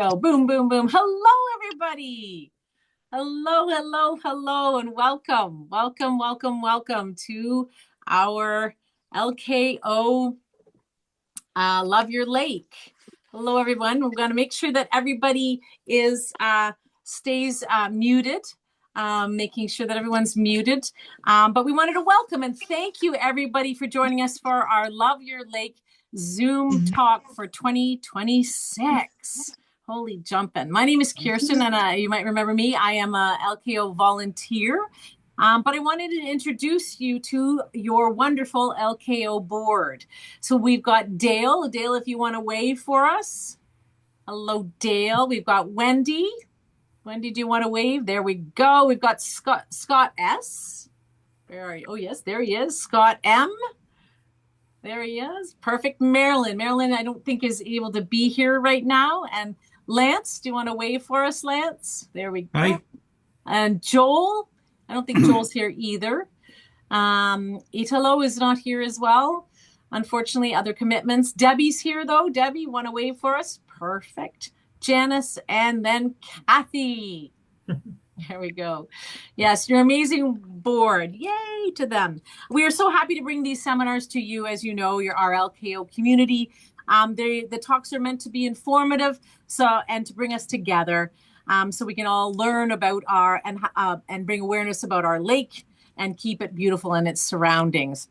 Go boom, boom, boom. Hello, everybody. Hello, and welcome, welcome to our LKO Love Your Lake. Hello, everyone. We're going to make sure that everybody is stays muted, making sure that everyone's muted. But we wanted to welcome and thank you, everybody, for joining us for our Love Your Lake Zoom talk for 2026. Holy jumping. My name is Kirsten, and you might remember me. I am a LKO volunteer, but I wanted to introduce you to your wonderful LKO board. So we've got Dale. Dale, if you want to wave for us. Hello, Dale. We've got Wendy. Wendy, do you want to wave? There we go. We've got Scott S. Where are you? Oh, yes, there he is. Scott M. There he is. Perfect. Marilyn. Marilyn, I don't think is able to be here right now. And Lance, do you want to wave for us, Lance? There we go. Hi. And Joel, I don't think Joel's here either. Italo is not here as well. Unfortunately, other commitments. Debbie's here though. Debbie, want to wave for us? Perfect. Janice, and then Kathy. There we go. Yes, your amazing board. Yay to them. We are so happy to bring these seminars to you. As you know, you're our LKO community. The talks are meant to be informative, and to bring us together, so we can all learn about and bring awareness about our lake and keep it beautiful in its surroundings.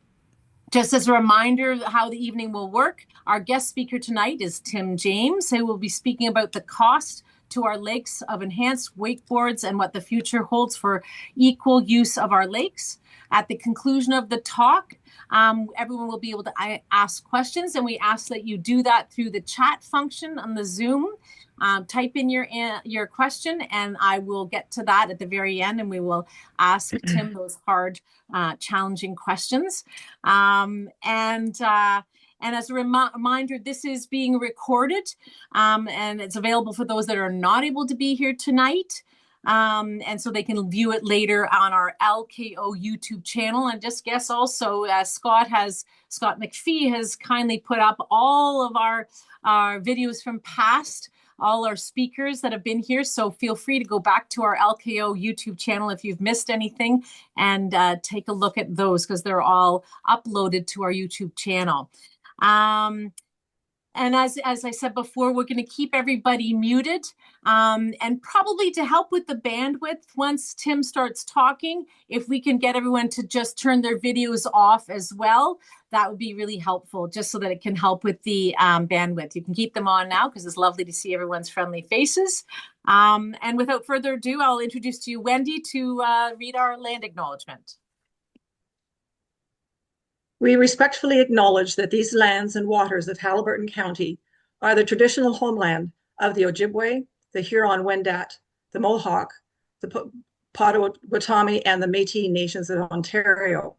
Just as a reminder how the evening will work, our guest speaker tonight is Tim James, who will be speaking about the cost to our lakes of enhanced wakeboards and what the future holds for equal use of our lakes. At the conclusion of the talk, everyone will be able to ask questions, and we ask that you do that through the chat function on the Zoom. Type in your question, and I will get to that at the very end, and we will ask Tim those hard, challenging questions. And as a reminder, this is being recorded, and it's available for those that are not able to be here tonight. And so they can view it later on our LKO YouTube channel. And just guess also, Scott McPhee has kindly put up all of our videos from past, all our speakers that have been here. So feel free to go back to our LKO YouTube channel if you've missed anything, and take a look at those, because they're all uploaded to our YouTube channel. And as I said before, we're going to keep everybody muted, and probably to help with the bandwidth, once Tim starts talking, if we can get everyone to just turn their videos off as well, that would be really helpful, just so that it can help with the bandwidth. You can keep them on now, because it's lovely to see everyone's friendly faces. And without further ado, I'll introduce to you Wendy to read our land acknowledgement. We respectfully acknowledge that these lands and waters of Haliburton County are the traditional homeland of the Ojibwe, the Huron-Wendat, the Mohawk, the Potawatomi, and the Métis nations of Ontario.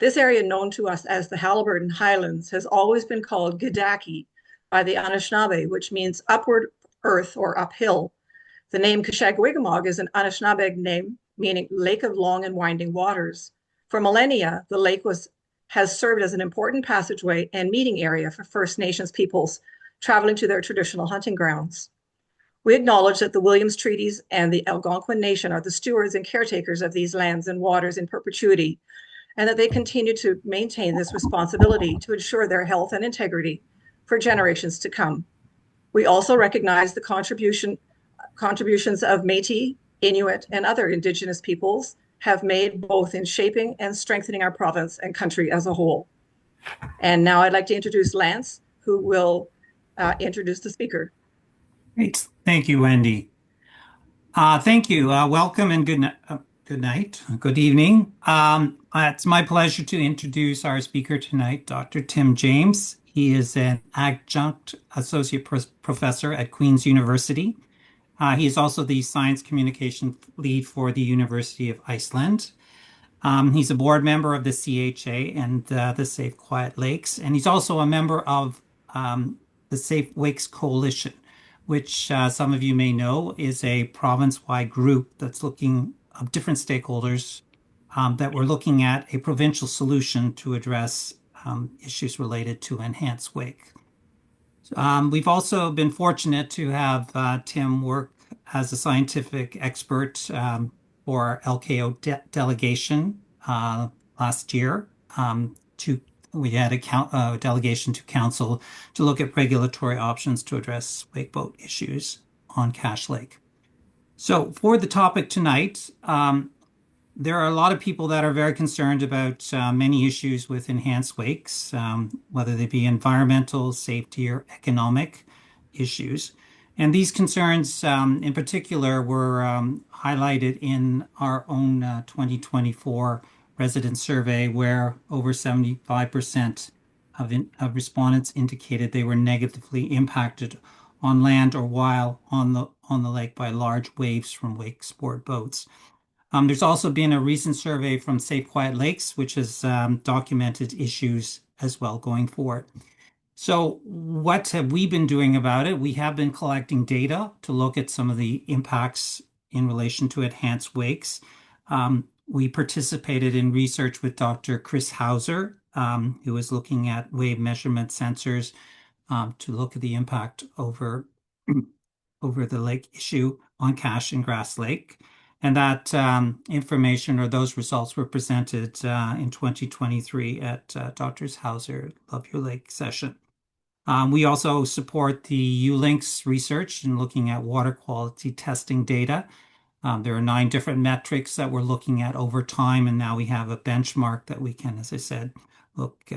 This area, known to us as the Haliburton Highlands, has always been called Gidaki by the Anishinaabe, which means upward earth or uphill. The name Keshagwigamog is an Anishinaabe name meaning Lake of Long and Winding Waters. For millennia, the lake has served as an important passageway and meeting area for First Nations peoples traveling to their traditional hunting grounds. We acknowledge that the Williams Treaties and the Algonquin Nation are the stewards and caretakers of these lands and waters in perpetuity, and that they continue to maintain this responsibility to ensure their health and integrity for generations to come. We also recognize the contributions of Métis, Inuit, and other Indigenous peoples have made both in shaping and strengthening our province and country as a whole. And now I'd like to introduce Lance, who will introduce the speaker. Great. Thank you, Wendy. Thank you. Welcome and good night, good evening. It's my pleasure to introduce our speaker tonight, Dr. Tim James. He is an adjunct associate professor at Queen's University. He is also the science communication lead for the University of Iceland. He's a board member of the CHA and the Safe Quiet Lakes, and he's also a member of the Safe Wakes Coalition, which some of you may know is a province-wide group that's looking of different stakeholders that we're looking at a provincial solution to address issues related to enhanced wake. We've also been fortunate to have Tim work as a scientific expert for our LKO delegation last year. We had a delegation to council to look at regulatory options to address wakeboat issues on Cache Lake. So for the topic tonight, there are a lot of people that are very concerned about many issues with enhanced wakes, whether they be environmental, safety, or economic issues. And these concerns, in particular, were highlighted in our own 2024 resident survey, where over 75% of respondents indicated they were negatively impacted on land or while on the lake by large waves from wake sport boats. There's also been a recent survey from Safe Quiet Lakes, which has documented issues as well going forward. So what have we been doing about it? We have been collecting data to look at some of the impacts in relation to enhanced wakes. We participated in research with Dr. Chris Hauser, who is looking at wave measurement sensors to look at the impact over the lake issue on Cache and Grass Lake. And that information or those results were presented in 2023 at Dr. Hauser Love Your Lake session. We also support the ULinks research in looking at water quality testing data. There are 9 different metrics that we're looking at over time, and now we have a benchmark that we can, as I said, look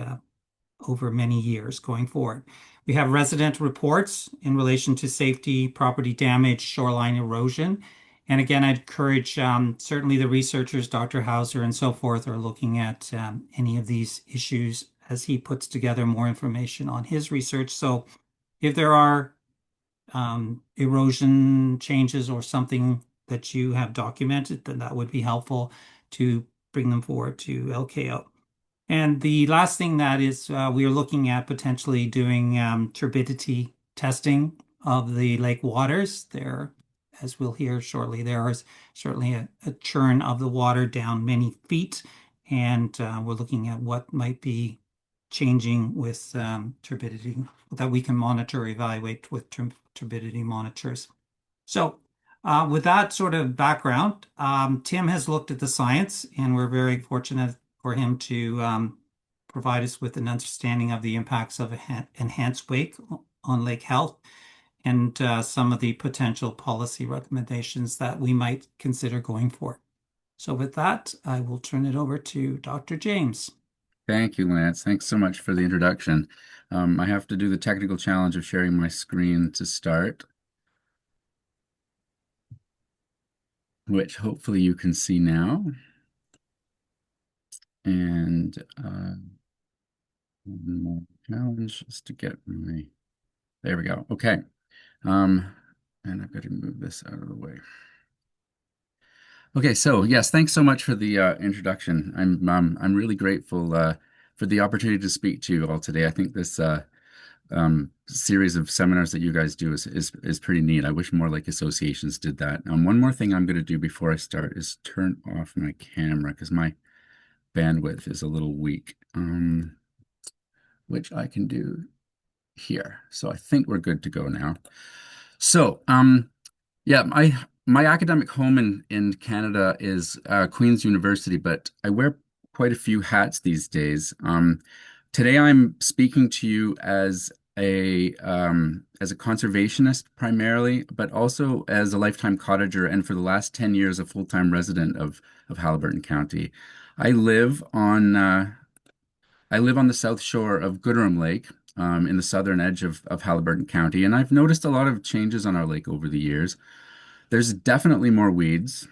over many years going forward. We have resident reports in relation to safety, property damage, shoreline erosion. And again, I'd encourage certainly the researchers, Dr. Hauser and so forth, are looking at any of these issues as he puts together more information on his research. So if there are erosion changes or something that you have documented, then that would be helpful to bring them forward to LKO. And the last thing that is we are looking at potentially doing turbidity testing of the lake waters. There, as we'll hear shortly, there is certainly a churn of the water down many feet, and we're looking at what might be changing with turbidity that we can monitor or evaluate with turbidity monitors. So with that sort of background, Tim has looked at the science, and we're very fortunate for him to provide us with an understanding of the impacts of enhanced wake on lake health and some of the potential policy recommendations that we might consider going forward. So with that, I will turn it over to Dr. James. Thank you, Lance. Thanks so much for the introduction. I have to do the technical challenge of sharing my screen to start, which hopefully you can see now. And one more challenge just to get my, there we go. Okay. And I've got to move this out of the way. Okay, so yes, thanks so much for the introduction. I'm really grateful for the opportunity to speak to you all today. I think this series of seminars that you guys do is pretty neat. I wish more like associations did that. One more thing I'm going to do before I start is turn off my camera because my bandwidth is a little weak, which I can do here. So I think we're good to go now. So yeah, my academic home in Canada is Queen's University, but I wear quite a few hats these days. Today I'm speaking to you as a conservationist primarily, but also as a lifetime cottager, and for the last 10 years a full-time resident of Haliburton County. I live on the south shore of Gooderham Lake, in the southern edge of Haliburton County, and I've noticed a lot of changes on our lake over the years. There's definitely more weeds,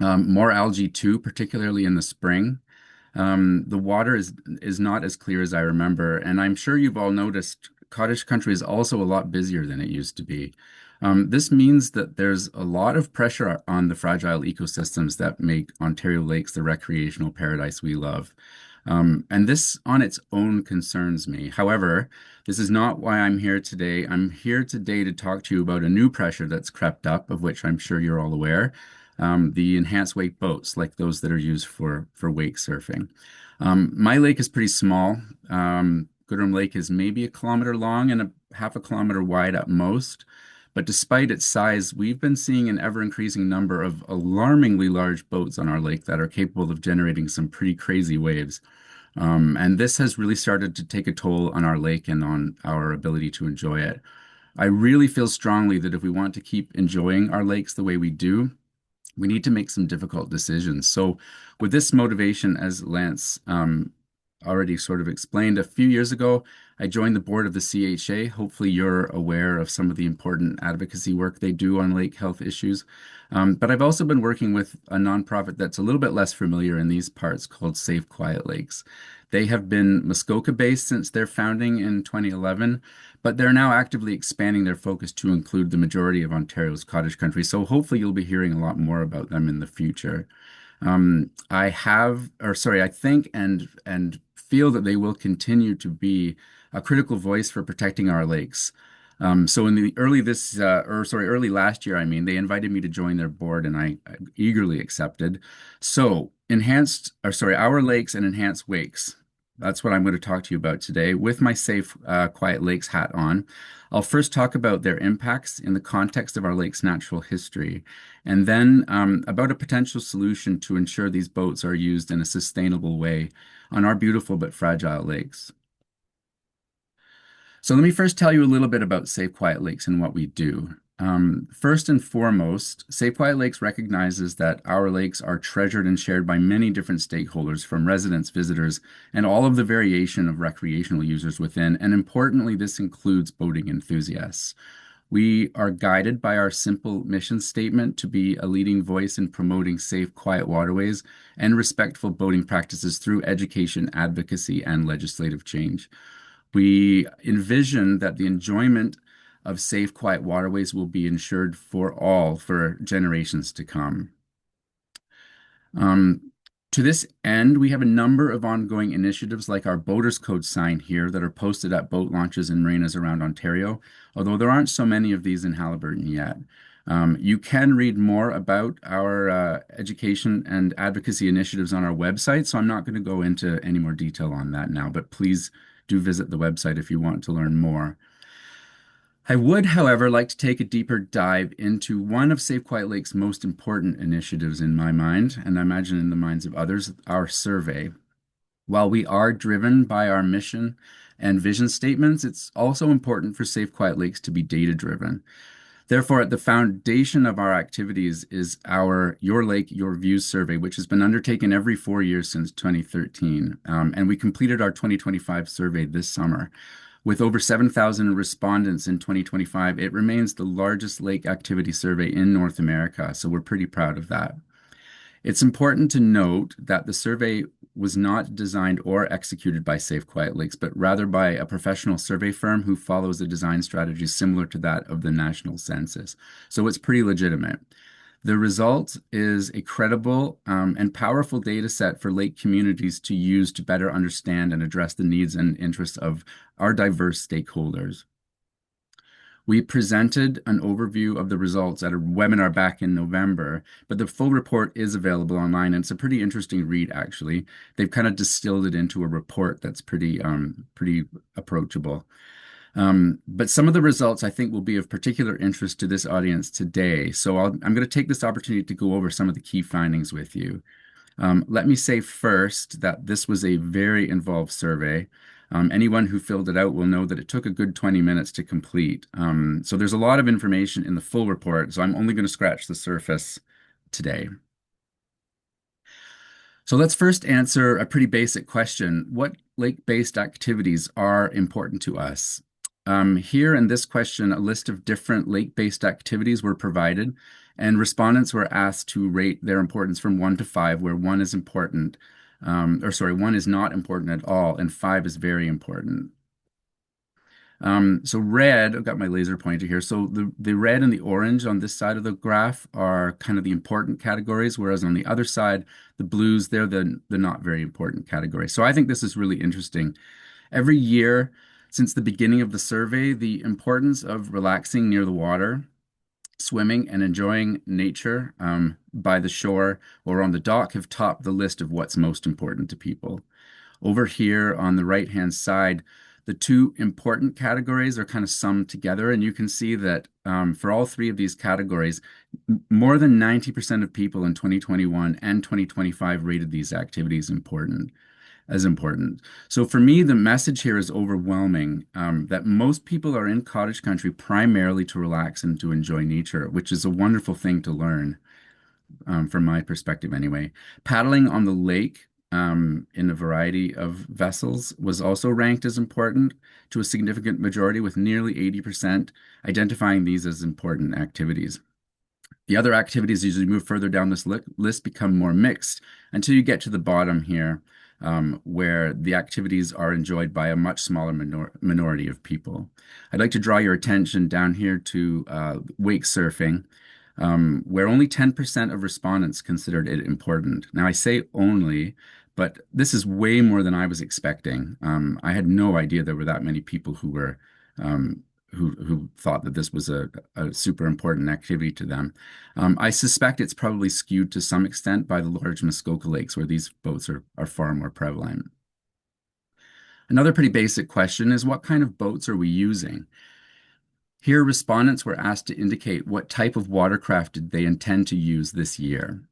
more algae too, particularly in the spring. The water is not as clear as I remember, and I'm sure you've all noticed cottage country is also a lot busier than it used to be. This means that there's a lot of pressure on the fragile ecosystems that make Ontario lakes the recreational paradise we love. And this on its own concerns me. However, this is not why I'm here today. I'm here today to talk to you about a new pressure that's crept up, of which I'm sure you're all aware, the enhanced wake boats, like those that are used for wake surfing. My lake is pretty small. Goodrem Lake is maybe 1 kilometer long and a half a kilometer wide at most. But despite its size, we've been seeing an ever-increasing number of alarmingly large boats on our lake that are capable of generating some pretty crazy waves. And this has really started to take a toll on our lake and on our ability to enjoy it. I really feel strongly that if we want to keep enjoying our lakes the way we do, we need to make some difficult decisions. So, with this motivation, as Lance already sort of explained, a few years ago, I joined the board of the CHA. Hopefully, you're aware of some of the important advocacy work they do on lake health issues. But I've also been working with a nonprofit that's a little bit less familiar in these parts called Safe Quiet Lakes. They have been Muskoka-based since their founding in 2011, but they're now actively expanding their focus to include the majority of Ontario's cottage country. So hopefully you'll be hearing a lot more about them in the future. I think and feel that they will continue to be a critical voice for protecting our lakes. So in the early last year, they invited me to join their board, and I eagerly accepted. So our lakes and enhanced wakes. That's what I'm going to talk to you about today with my Safe Quiet Lakes hat on. I'll first talk about their impacts in the context of our lake's natural history, and then about a potential solution to ensure these boats are used in a sustainable way on our beautiful but fragile lakes. So let me first tell you a little bit about Safe Quiet Lakes and what we do. First and foremost, Safe Quiet Lakes recognizes that our lakes are treasured and shared by many different stakeholders, from residents, visitors, and all of the variation of recreational users within. And importantly, this includes boating enthusiasts. We are guided by our simple mission statement to be a leading voice in promoting safe, quiet waterways and respectful boating practices through education, advocacy, and legislative change. We envision that the enjoyment of safe, quiet waterways will be ensured for all for generations to come. To this end, we have a number of ongoing initiatives like our Boaters Code sign here that are posted at boat launches and marinas around Ontario, although there aren't so many of these in Haliburton yet. You can read more about our education and advocacy initiatives on our website, so I'm not going to go into any more detail on that now, but please do visit the website if you want to learn more. I would, however, like to take a deeper dive into one of Safe Quiet Lake's most important initiatives in my mind, and I imagine in the minds of others, our survey. While we are driven by our mission and vision statements, it's also important for Safe Quiet Lakes to be data-driven. Therefore, at the foundation of our activities is our Your Lake, Your Views survey, which has been undertaken every 4 years since 2013. And we completed our 2025 survey this summer. With over 7,000 respondents in 2025, it remains the largest lake activity survey in North America, so we're pretty proud of that. It's important to note that the survey was not designed or executed by Safe Quiet Lakes, but rather by a professional survey firm who follows a design strategy similar to that of the National Census. So it's pretty legitimate. The result is a credible and powerful data set for lake communities to use to better understand and address the needs and interests of our diverse stakeholders. We presented an overview of the results at a webinar back in November, but the full report is available online, and it's a pretty interesting read, actually. They've kind of distilled it into a report that's pretty approachable. But some of the results I think will be of particular interest to this audience today. So I'm going to take this opportunity to go over some of the key findings with you. Let me say first that this was a very involved survey. Anyone who filled it out will know that it took a good 20 minutes to complete. So there's a lot of information in the full report, so I'm only going to scratch the surface today. So let's first answer a pretty basic question. What lake-based activities are important to us? Here in this question, a list of different lake-based activities were provided, and respondents were asked to rate their importance from 1 to 5, where 1 is important, 1 is not important at all, and 5 is very important. So red, I've got my laser pointer here. So the red and the orange on this side of the graph are kind of the important categories, whereas on the other side, the blues, they're the not very important categories. So I think this is really interesting. Every year, since the beginning of the survey, the importance of relaxing near the water, swimming, and enjoying nature by the shore or on the dock have topped the list of what's most important to people. Over here on the right-hand side, The two important categories are kind of summed together, and you can see that for all three of these categories, more than 90% of people in 2021 and 2025 rated these activities as important. So for me, the message here is overwhelming, that most people are in cottage country primarily to relax and to enjoy nature, which is a wonderful thing to learn, from my perspective anyway. Paddling on the lake in a variety of vessels was also ranked as important to a significant majority, with nearly 80% identifying these as important activities. The other activities, as you move further down this list, become more mixed until you get to the bottom here, where the activities are enjoyed by a much smaller minority of people. I'd like to draw your attention down here to wake surfing, where only 10% of respondents considered it important. Now, I say only, but this is way more than I was expecting. I had no idea there were that many people who were who thought that this was a super important activity to them. I suspect it's probably skewed to some extent by the large Muskoka lakes, where these boats are far more prevalent. Another pretty basic question is, what kind of boats are we using? Here, respondents were asked to indicate what type of watercraft did they intend to use this year.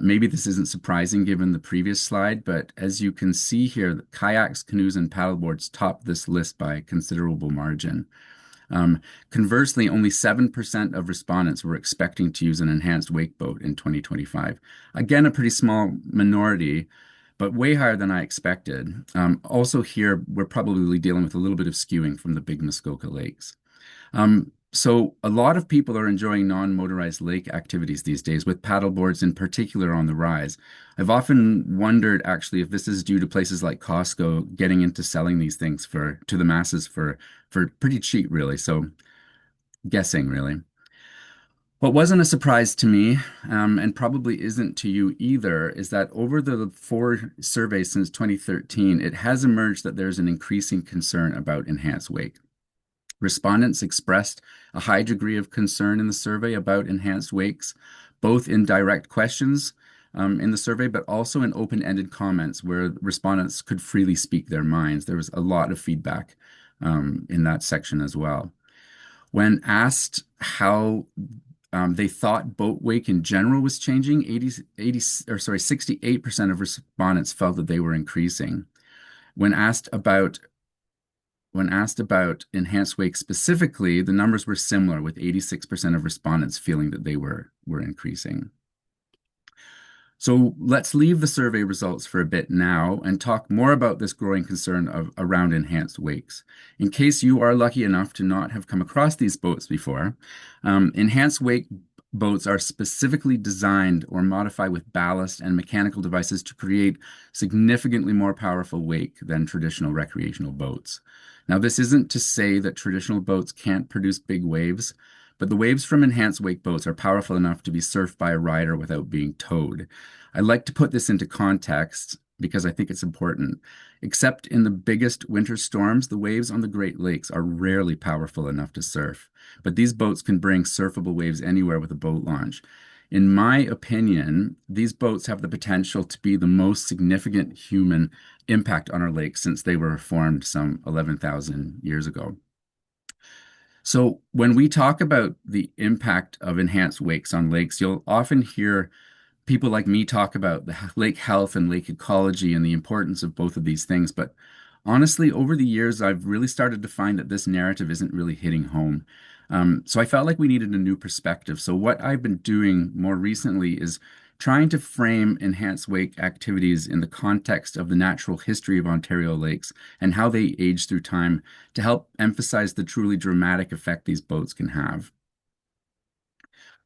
Maybe this isn't surprising given the previous slide, but as you can see here, kayaks, canoes, and paddleboards top this list by a considerable margin. Conversely, only 7% of respondents were expecting to use an enhanced wake boat in 2025. Again, a pretty small minority, but way higher than I expected. Also here, we're probably dealing with a little bit of skewing from the big Muskoka lakes. So a lot of people are enjoying non-motorized lake activities these days, with paddleboards in particular on the rise. I've often wondered actually if this is due to places like Costco getting into selling these things to the masses for pretty cheap, really. So guessing, really. What wasn't a surprise to me, and probably isn't to you either, is that over the 4 surveys since 2013, it has emerged that there's an increasing concern about enhanced wake. Respondents expressed a high degree of concern in the survey about enhanced wakes, both in direct questions in the survey, but also in open-ended comments where respondents could freely speak their minds. There was a lot of feedback in that section as well. When asked how they thought boat wake in general was changing, 68% of respondents felt that they were increasing. When asked about enhanced wake specifically, the numbers were similar, with 86% of respondents feeling that they were increasing. So let's leave the survey results for a bit now and talk more about this growing concern around enhanced wakes. In case you are lucky enough to not have come across these boats before, enhanced wake boats are specifically designed or modified with ballast and mechanical devices to create significantly more powerful wake than traditional recreational boats. Now, this isn't to say that traditional boats can't produce big waves, but the waves from enhanced wake boats are powerful enough to be surfed by a rider without being towed. I'd like to put this into context because I think it's important. Except in the biggest winter storms, the waves on the Great Lakes are rarely powerful enough to surf, but these boats can bring surfable waves anywhere with a boat launch. In my opinion, these boats have the potential to be the most significant human impact on our lakes since they were formed some 11,000 years ago. So when we talk about the impact of enhanced wakes on lakes, you'll often hear people like me talk about the lake health and lake ecology and the importance of both of these things. But honestly, over the years, I've really started to find that this narrative isn't really hitting home. So I felt like we needed a new perspective. So what I've been doing more recently is trying to frame enhanced wake activities in the context of the natural history of Ontario lakes and how they age through time to help emphasize the truly dramatic effect these boats can have.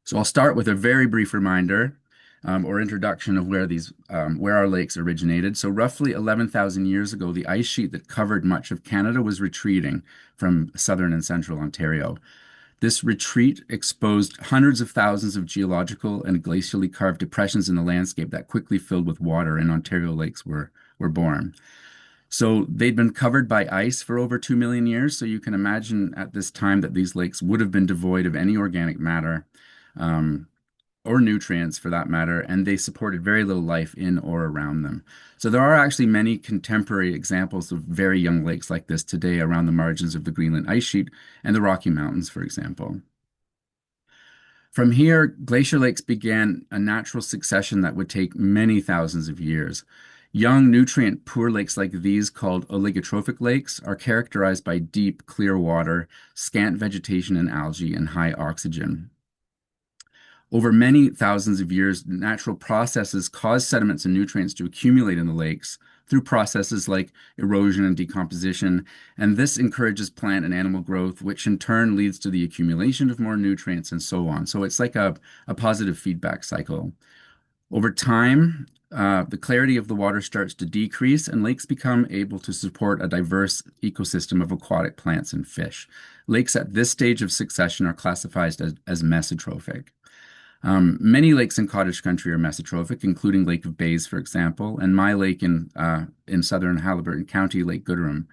So I'll start with a very brief reminder or introduction of where our lakes originated. So roughly 11,000 years ago, the ice sheet that covered much of Canada was retreating from southern and central Ontario. This retreat exposed hundreds of thousands of geological and glacially carved depressions in the landscape that quickly filled with water, and Ontario lakes were born. So they'd been covered by ice for over 2 million years, so you can imagine at this time that these lakes would have been devoid of any organic matter. or nutrients for that matter, and they supported very little life in or around them. So there are actually many contemporary examples of very young lakes like this today around the margins of the Greenland ice sheet and the Rocky Mountains, for example. From here, glacier lakes began a natural succession that would take many thousands of years. Young, nutrient-poor lakes like these, called oligotrophic lakes, are characterized by deep, clear water, scant vegetation and algae, and high oxygen. Over many thousands of years, natural processes cause sediments and nutrients to accumulate in the lakes through processes like erosion and decomposition, and this encourages plant and animal growth, which in turn leads to the accumulation of more nutrients and so on. So it's like a positive feedback cycle. Over time, the clarity of the water starts to decrease, and lakes become able to support a diverse ecosystem of aquatic plants and fish. Lakes at this stage of succession are classified as mesotrophic. Many lakes in cottage country are mesotrophic, including Lake of Bays, for example, and my lake in southern Haliburton County, Lake Gooderham.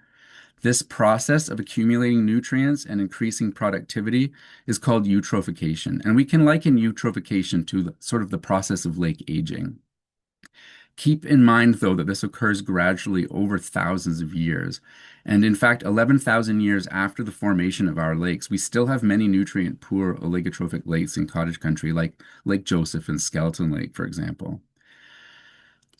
This process of accumulating nutrients and increasing productivity is called eutrophication, and we can liken eutrophication to sort of the process of lake aging. Keep in mind, though, that this occurs gradually over thousands of years. And in fact, 11,000 years after the formation of our lakes, we still have many nutrient-poor oligotrophic lakes in cottage country, like Lake Joseph and Skeleton Lake, for example.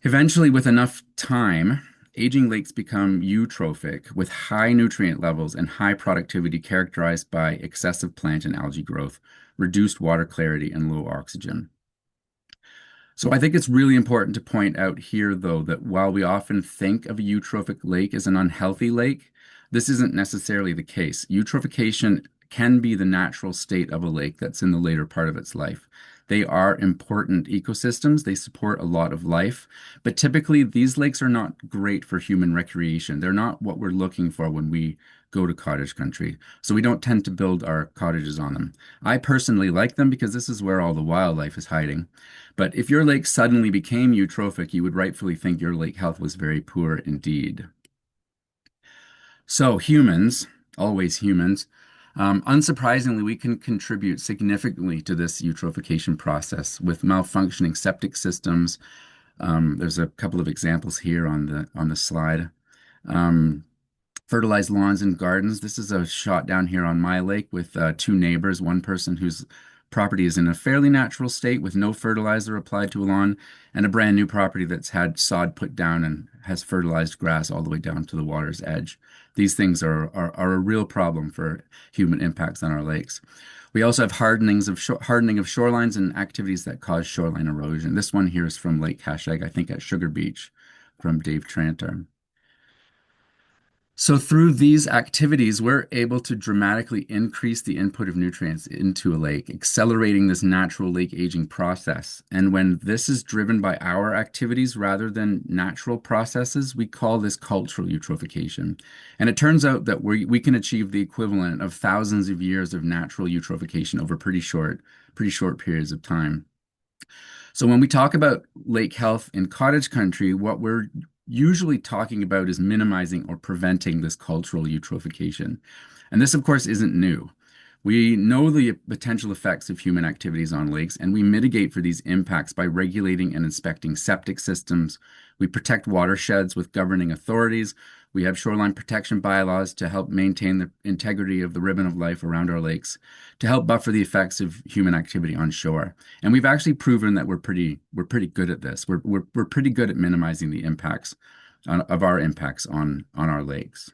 Eventually, with enough time, aging lakes become eutrophic, with high nutrient levels and high productivity characterized by excessive plant and algae growth, reduced water clarity, and low oxygen. So I think it's really important to point out here, though, that while we often think of a eutrophic lake as an unhealthy lake, this isn't necessarily the case. Eutrophication can be the natural state of a lake that's in the later part of its life. They are important ecosystems. They support a lot of life, but typically these lakes are not great for human recreation. They're not what we're looking for when we go to cottage country. So we don't tend to build our cottages on them. I personally like them because this is where all the wildlife is hiding. But if your lake suddenly became eutrophic, you would rightfully think your lake health was very poor indeed. So humans, always humans, unsurprisingly, we can contribute significantly to this eutrophication process with malfunctioning septic systems. There's a couple of examples here on the slide. Fertilized lawns and gardens. This is a shot down here on my lake with two neighbors, one person whose property is in a fairly natural state with no fertilizer applied to a lawn, and a brand new property that's had sod put down and has fertilized grass all the way down to the water's edge. These things are a real problem for human impacts on our lakes. We also have hardening of shorelines and activities that cause shoreline erosion. This one here is from Lake Cashag, I think at Sugar Beach, from Dave Tranter. So through these activities, we're able to dramatically increase the input of nutrients into a lake, accelerating this natural lake aging process. And when this is driven by our activities rather than natural processes, we call this cultural eutrophication. And it turns out that we can achieve the equivalent of thousands of years of natural eutrophication over pretty short periods of time. So when we talk about lake health in cottage country, what we're usually talking about is minimizing or preventing this cultural eutrophication. And this, of course, isn't new. We know the potential effects of human activities on lakes, and we mitigate for these impacts by regulating and inspecting septic systems. We protect watersheds with governing authorities. We have shoreline protection bylaws to help maintain the integrity of the ribbon of life around our lakes, to help buffer the effects of human activity on shore. And we've actually proven that we're pretty good at this. We're pretty good at minimizing the impacts of our impacts on our lakes.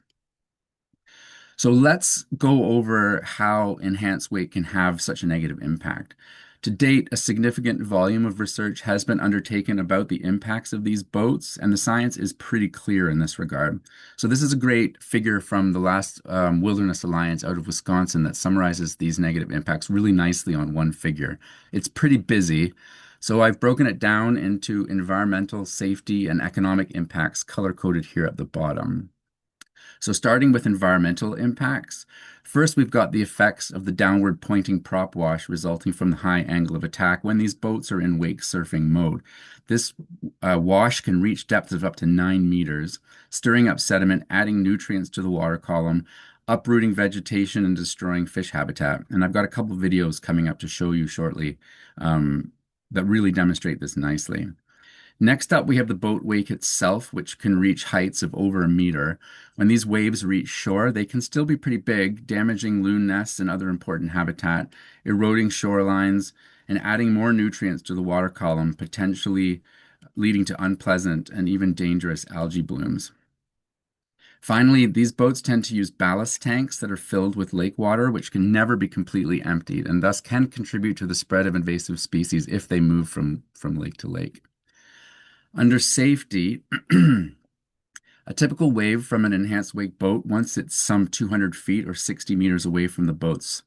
So let's go over how enhanced weight can have such a negative impact. To date, a significant volume of research has been undertaken about the impacts of these boats, and the science is pretty clear in this regard. So this is a great figure from the last Wilderness Alliance out of Wisconsin that summarizes these negative impacts really nicely on one figure. It's pretty busy, so I've broken it down into environmental, safety, and economic impacts color-coded here at the bottom. So starting with environmental impacts, first we've got the effects of the downward pointing prop wash resulting from the high angle of attack when these boats are in wake surfing mode. This wash can reach depths of up to 9 meters, stirring up sediment, adding nutrients to the water column, uprooting vegetation and destroying fish habitat. And I've got a couple videos coming up to show you shortly that really demonstrate this nicely. Next up, we have the boat wake itself, which can reach heights of over a meter. When these waves reach shore, they can still be pretty big, damaging loon nests and other important habitat, eroding shorelines, and adding more nutrients to the water column, potentially leading to unpleasant and even dangerous algae blooms. Finally, these boats tend to use ballast tanks that are filled with lake water, which can never be completely emptied, and thus can contribute to the spread of invasive species if they move from lake to lake. Under safety, a typical wave from an enhanced wake boat, once it's some 200 feet or 60 meters away from the boat's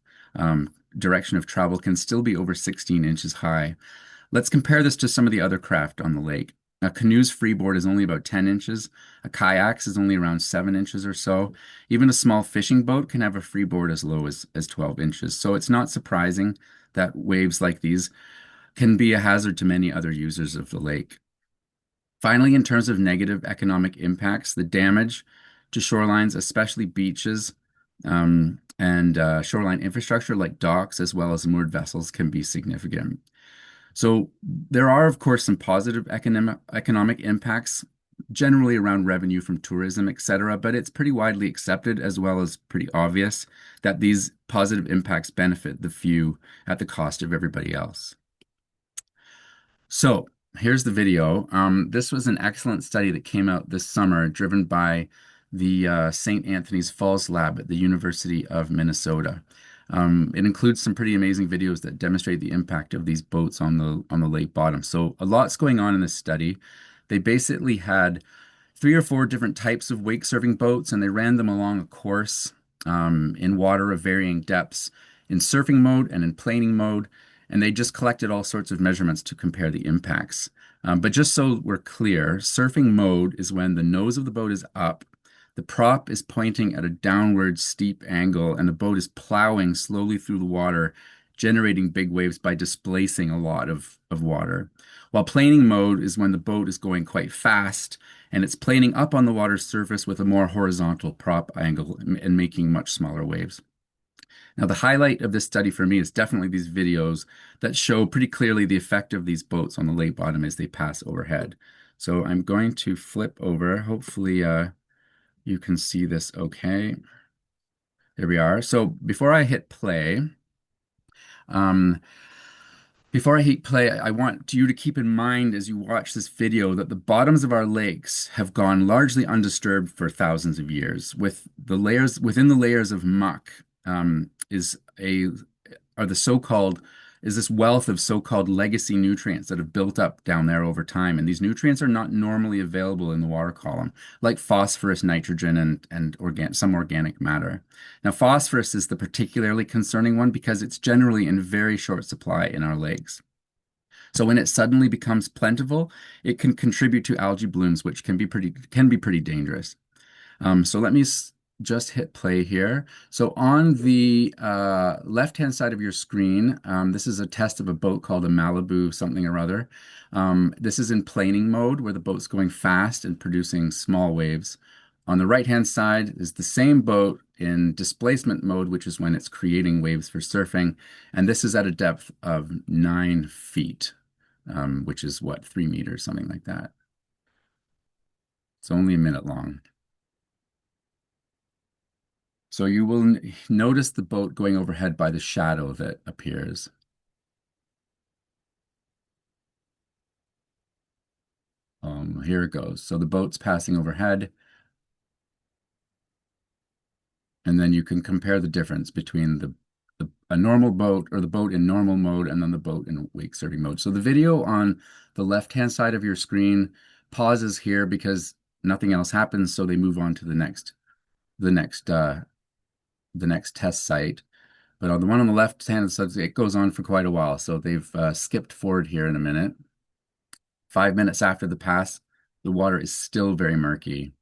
direction of travel, can still be over 16 inches high. Let's compare this to some of the other craft on the lake. A canoe's freeboard is only about 10 inches. A kayak's is only around 7 inches or so. Even a small fishing boat can have a freeboard as low as 12 inches. So it's not surprising that waves like these can be a hazard to many other users of the lake. Finally, in terms of negative economic impacts, the damage to shorelines, especially beaches, and shoreline infrastructure like docks as well as moored vessels, can be significant. So there are, of course, some positive economic impacts, generally around revenue from tourism, etc., but it's pretty widely accepted as well as pretty obvious that these positive impacts benefit the few at the cost of everybody else. So here's the video. This was an excellent study that came out this summer, driven by the St. Anthony's Falls Lab at the University of Minnesota. It includes some pretty amazing videos that demonstrate the impact of these boats on the lake bottom. So a lot's going on in this study. They basically had 3 or 4 different types of wake surfing boats, and they ran them along a course in water of varying depths, in surfing mode and in planing mode, and they just collected all sorts of measurements to compare the impacts. But just so we're clear, surfing mode is when the nose of the boat is up, the prop is pointing at a downward steep angle, and the boat is plowing slowly through the water, generating big waves by displacing a lot of water. While planing mode is when the boat is going quite fast, and it's planing up on the water's surface with a more horizontal prop angle and making much smaller waves. Now, the highlight of this study for me is definitely these videos that show pretty clearly the effect of these boats on the lake bottom as they pass overhead. So I'm going to flip over. Hopefully, you can see this okay. There we are. So before I hit play, I want you to keep in mind as you watch this video that the bottoms of our lakes have gone largely undisturbed for thousands of years. Within the layers of muck is this wealth of so-called legacy nutrients that have built up down there over time. And these nutrients are not normally available in the water column, like phosphorus, nitrogen, and some organic matter. Now, phosphorus is the particularly concerning one because it's generally in very short supply in our lakes. So when it suddenly becomes plentiful, it can contribute to algae blooms, which can be pretty dangerous. So let me just hit play here. So on the left-hand side of your screen, this is a test of a boat called a Malibu something or other. This is in planing mode, where the boat's going fast and producing small waves. On the right-hand side is the same boat in displacement mode, which is when it's creating waves for surfing. And this is at a depth of 9 feet, which is what, 3 meters, something like that. It's only a minute long. So you will notice the boat going overhead by the shadow that appears. Here it goes. So the boat's passing overhead. And then you can compare the difference between a normal boat, or the boat in normal mode, and then the boat in wake surfing mode. So the video on the left-hand side of your screen pauses here because nothing else happens. So they move on to the next test site. But on the one on the left-hand side, it goes on for quite a while. So they've skipped forward here in a minute. 5 minutes after the pass, the water is still very murky.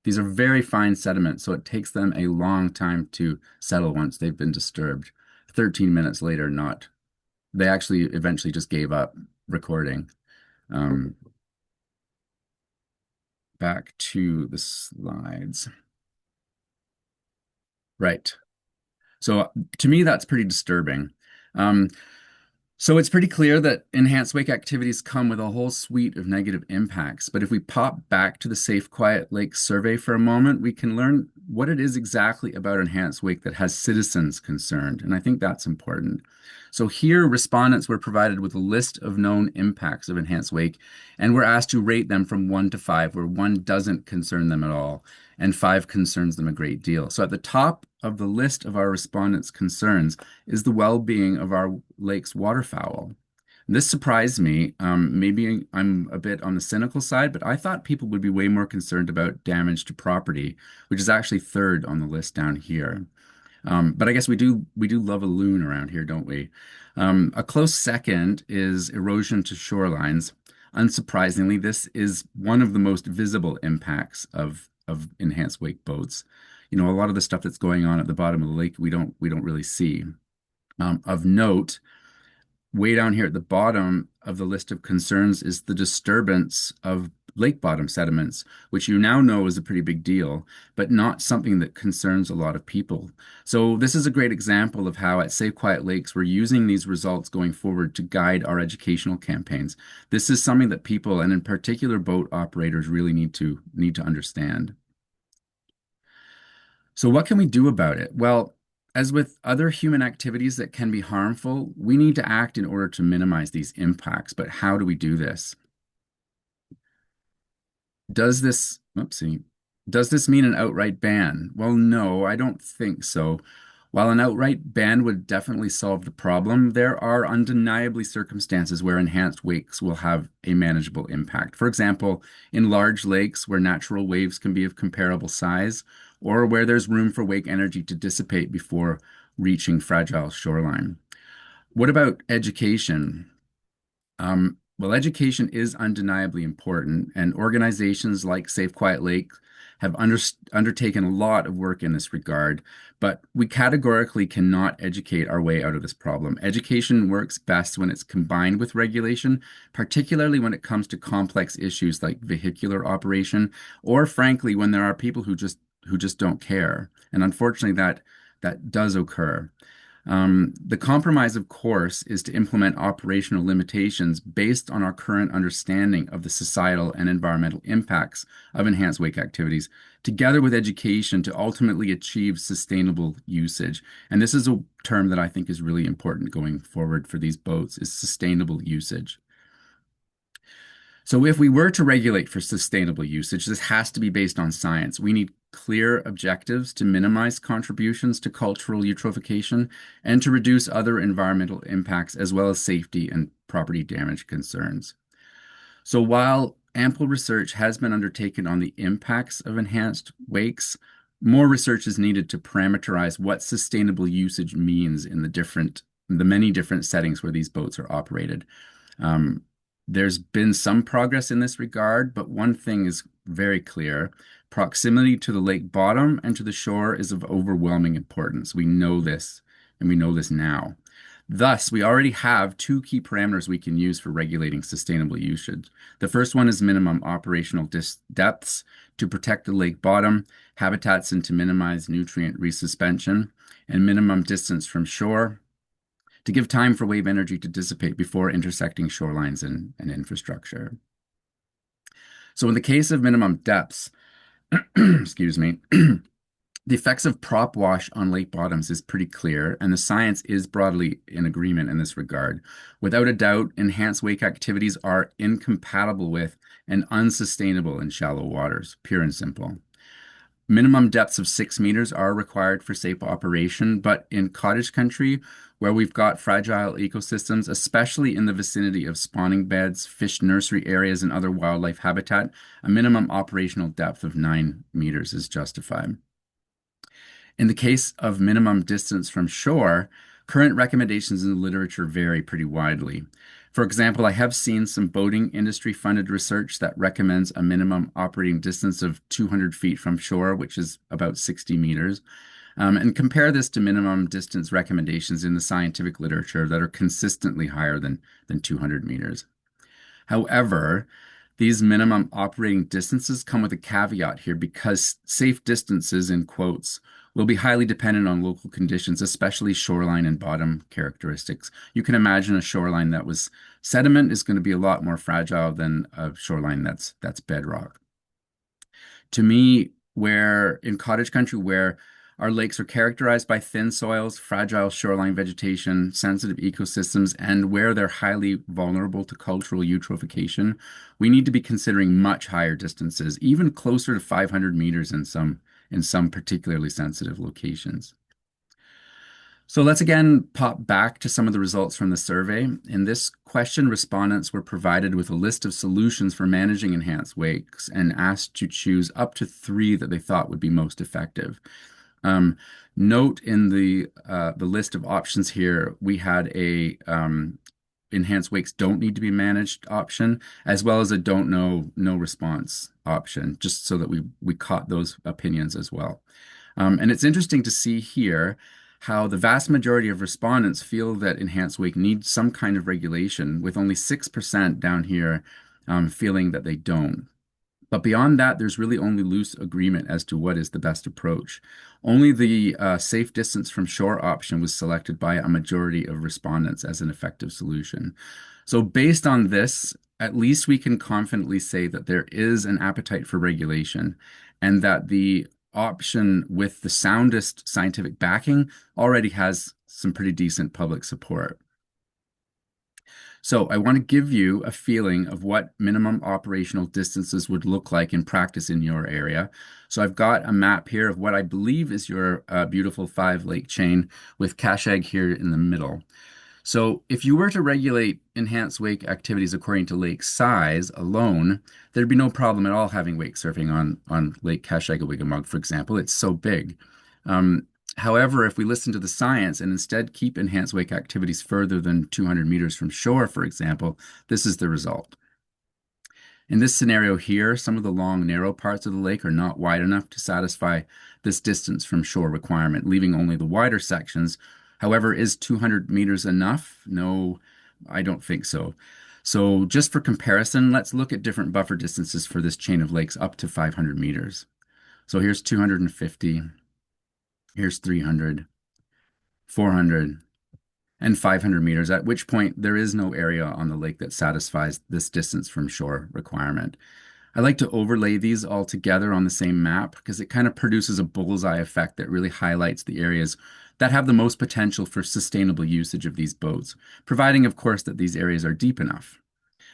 These are very fine sediments, so it takes them a long time to settle once they've been disturbed. 13 minutes later, they actually eventually just gave up recording. Back to the slides. Right. So to me, that's pretty disturbing. So it's pretty clear that enhanced wake activities come with a whole suite of negative impacts. But if we pop back to the Safe Quiet Lake survey for a moment, we can learn what it is exactly about enhanced wake that has citizens concerned. And I think that's important. So here, respondents were provided with a list of known impacts of enhanced wake, and were asked to rate them from 1 to 5, where 1 doesn't concern them at all, and 5 concerns them a great deal. So at the top of the list of our respondents' concerns is the well-being of our lake's waterfowl. This surprised me. Maybe I'm a bit on the cynical side, but I thought people would be way more concerned about damage to property, which is actually third on the list down here. But I guess we do love a loon around here, don't we? A close second is erosion to shorelines. Unsurprisingly, this is one of the most visible impacts of enhanced wake boats. A lot of the stuff that's going on at the bottom of the lake we don't really see. Of note, way down here at the bottom of the list of concerns is the disturbance of lake bottom sediments, which you now know is a pretty big deal, but not something that concerns a lot of people. So this is a great example of how at Safe Quiet Lakes we're using these results going forward to guide our educational campaigns. This is something that people, and in particular boat operators, really need to understand. So what can we do about it? Well, as with other human activities that can be harmful, we need to act in order to minimize these impacts. But how do we do this? Does this mean an outright ban? Well, no, I don't think so. While an outright ban would definitely solve the problem, there are undeniably circumstances where enhanced wakes will have a manageable impact. For example, in large lakes where natural waves can be of comparable size, or where there's room for wake energy to dissipate before reaching fragile shoreline. What about education? Well, education is undeniably important, and organizations like Safe Quiet Lake have undertaken a lot of work in this regard, but we categorically cannot educate our way out of this problem. Education works best when it's combined with regulation, particularly when it comes to complex issues like vehicular operation, or frankly, when there are people who just don't care. And unfortunately, that does occur. The compromise, of course, is to implement operational limitations based on our current understanding of the societal and environmental impacts of enhanced wake activities, together with education to ultimately achieve sustainable usage. And this is a term that I think is really important going forward for these boats, is sustainable usage. So if we were to regulate for sustainable usage, this has to be based on science. We need clear objectives to minimize contributions to cultural eutrophication and to reduce other environmental impacts, as well as safety and property damage concerns. So while ample research has been undertaken on the impacts of enhanced wakes, more research is needed to parameterize what sustainable usage means in the many different settings where these boats are operated. There's been some progress in this regard, but one thing is very clear. Proximity to the lake bottom and to the shore is of overwhelming importance. We know this, and we know this now. Thus, we already have 2 key parameters we can use for regulating sustainable usage. The first one is minimum operational depths to protect the lake bottom, habitats and to minimize nutrient resuspension, and minimum distance from shore to give time for wave energy to dissipate before intersecting shorelines and infrastructure. So in the case of minimum depths, excuse me, the effects of prop wash on lake bottoms is pretty clear, and the science is broadly in agreement in this regard. Without a doubt, enhanced wake activities are incompatible with and unsustainable in shallow waters, pure and simple. Minimum depths of 6 meters are required for safe operation, but in cottage country, where we've got fragile ecosystems, especially in the vicinity of spawning beds, fish nursery areas, and other wildlife habitat, a minimum operational depth of 9 meters is justified. In the case of minimum distance from shore, current recommendations in the literature vary pretty widely. For example, I have seen some boating industry funded research that recommends a minimum operating distance of 200 feet from shore, which is about 60 meters. And compare this to minimum distance recommendations in the scientific literature that are consistently higher than 200 meters. However, These minimum operating distances come with a caveat here because safe distances, in quotes, will be highly dependent on local conditions, especially shoreline and bottom characteristics. You can imagine a shoreline that was sediment is going to be a lot more fragile than a shoreline that's bedrock. To me, where in cottage country, where our lakes are characterized by thin soils, fragile shoreline vegetation, sensitive ecosystems, and where they're highly vulnerable to cultural eutrophication, we need to be considering much higher distances, even closer to 500 meters in some particularly sensitive locations. So let's again pop back to some of the results from the survey. In this question, respondents were provided with a list of solutions for managing enhanced wakes and asked to choose up to 3 that they thought would be most effective. Note in the list of options here, we had a enhanced wakes don't need to be managed option, as well as a don't know, no response option, just so that we caught those opinions as well. And it's interesting to see here how the vast majority of respondents feel that enhanced wake needs some kind of regulation, with only 6% down here feeling that they don't. But beyond that, there's really only loose agreement as to what is the best approach. Only the safe distance from shore option was selected by a majority of respondents as an effective solution. So based on this, at least we can confidently say that there is an appetite for regulation, and that the option with the soundest scientific backing already has some pretty decent public support. So I want to give you a feeling of what minimum operational distances would look like in practice in your area. So I've got a map here of what I believe is your beautiful 5-lake chain, with Kashag here in the middle. So if you were to regulate enhanced wake activities according to lake size alone, there'd be no problem at all having wake surfing on Lake Kashaga-Wigamug, for example. It's so big. However, if we listen to the science and instead keep enhanced wake activities further than 200 meters from shore, for example, this is the result. In this scenario here, some of the long, narrow parts of the lake are not wide enough to satisfy this distance from shore requirement, leaving only the wider sections. However, is 200 meters enough? No, I don't think so. So just for comparison, let's look at different buffer distances for this chain of lakes up to 500 meters. So here's 250. Here's 300, 400, and 500 meters, at which point there is no area on the lake that satisfies this distance from shore requirement. I like to overlay these all together on the same map because it kind of produces a bullseye effect that really highlights the areas that have the most potential for sustainable usage of these boats, providing, of course, that these areas are deep enough.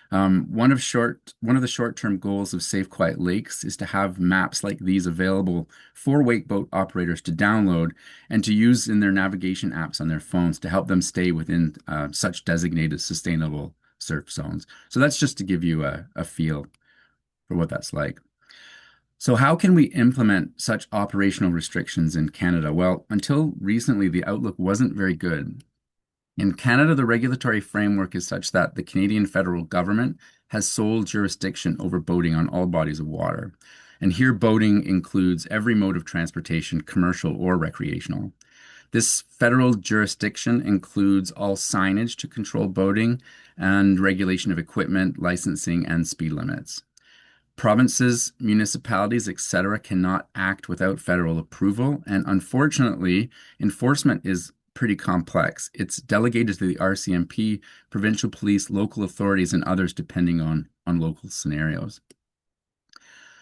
One of the short-term goals of Safe Quiet Lakes is to have maps like these available for wakeboat operators to download and to use in their navigation apps on their phones to help them stay within such designated sustainable surf zones. So that's just to give you a feel for what that's like. So how can we implement such operational restrictions in Canada? Well, until recently, the outlook wasn't very good. In Canada, the regulatory framework is such that the Canadian federal government has sole jurisdiction over boating on all bodies of water. And here, boating includes every mode of transportation, commercial or recreational. This federal jurisdiction includes all signage to control boating and regulation of equipment, licensing, and speed limits. Provinces, municipalities, etc., cannot act without federal approval, and unfortunately, enforcement is pretty complex. It's delegated to the RCMP, provincial police, local authorities, and others depending on local scenarios.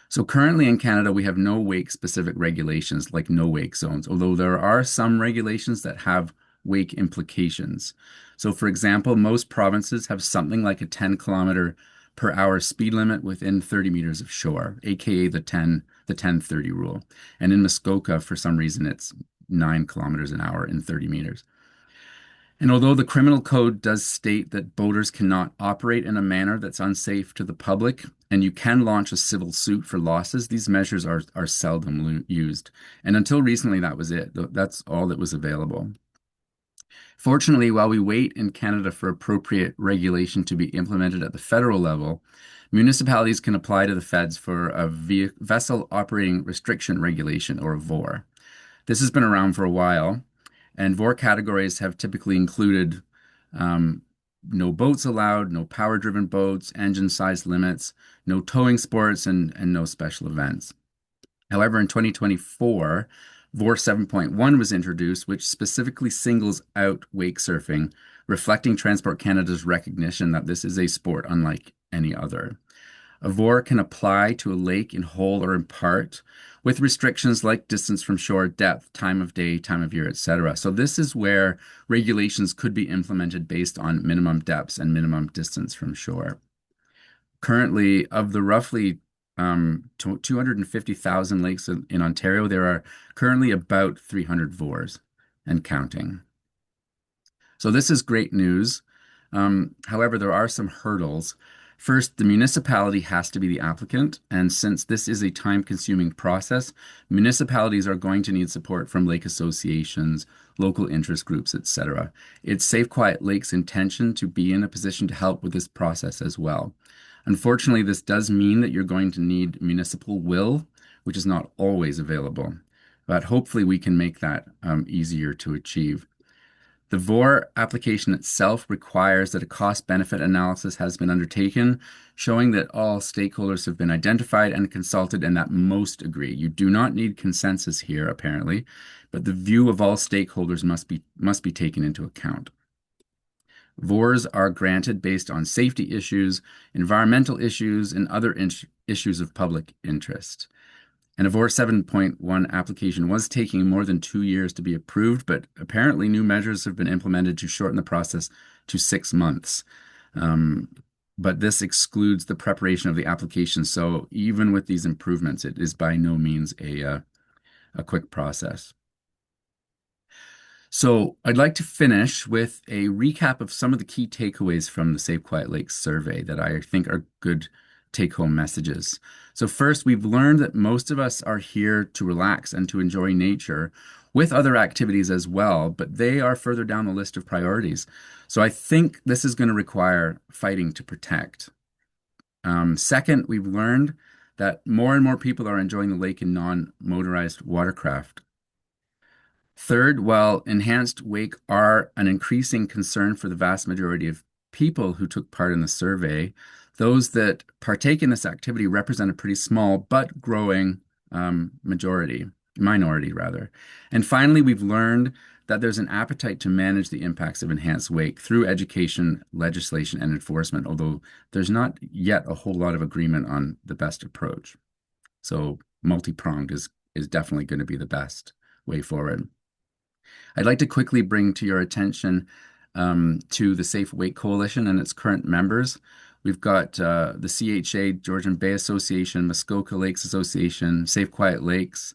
So currently in Canada, we have no wake-specific regulations like no wake zones, although there are some regulations that have wake implications. So for example, most provinces have something like a 10-kilometer-per-hour speed limit within 30 meters of shore, aka the 10-30 rule. And in Muskoka, for some reason, it's 9 kilometers an hour in 30 meters. And although the criminal code does state that boaters cannot operate in a manner that's unsafe to the public, and you can launch a civil suit for losses, these measures are seldom used. And until recently, that was it. That's all that was available. Fortunately, while we wait in Canada for appropriate regulation to be implemented at the federal level, municipalities can apply to the feds for a vessel operating restriction regulation, or a VOR. This has been around for a while, and VOR categories have typically included no boats allowed, no power-driven boats, engine size limits, no towing sports, and no special events. However, in 2024, VOR 7.1 was introduced, which specifically singles out wake surfing, reflecting Transport Canada's recognition that this is a sport unlike any other. A VOR can apply to a lake in whole or in part, with restrictions like distance from shore, depth, time of day, time of year, etc. So this is where regulations could be implemented based on minimum depths and minimum distance from shore. Currently, of the roughly 250,000 lakes in Ontario, there are currently about 300 VORs and counting. So this is great news. However, there are some hurdles. First, the municipality has to be the applicant, and since this is a time-consuming process, municipalities are going to need support from lake associations, local interest groups, etc. It's Safe Quiet Lakes' intention to be in a position to help with this process as well. Unfortunately, this does mean that you're going to need municipal will, which is not always available, but hopefully we can make that easier to achieve. The VOR application itself requires that a cost-benefit analysis has been undertaken, showing that all stakeholders have been identified and consulted and that most agree. You do not need consensus here, apparently, but the view of all stakeholders must be taken into account. VORs are granted based on safety issues, environmental issues, and other issues of public interest. And a VOR 7.1 application was taking more than 2 years to be approved, but apparently new measures have been implemented to shorten the process to 6 months. But this excludes the preparation of the application. So even with these improvements, it is by no means a quick process. So I'd like to finish with a recap of some of the key takeaways from the Safe Quiet Lakes survey that I think are good take-home messages. So first, we've learned that most of us are here to relax and to enjoy nature with other activities as well, but they are further down the list of priorities. So I think this is going to require fighting to protect. Second, we've learned that more and more people are enjoying the lake in non-motorized watercraft. Third, while enhanced wake are an increasing concern for the vast majority of people who took part in the survey, those that partake in this activity represent a pretty small but growing minority rather. And finally, we've learned that there's an appetite to manage the impacts of enhanced wake through education, legislation, and enforcement, although there's not yet a whole lot of agreement on the best approach. So multi-pronged is definitely going to be the best way forward. I'd like to quickly bring to your attention to the Safe Wake Coalition and its current members. We've got the CHA, Georgian Bay Association, Muskoka Lakes Association, Safe Quiet Lakes,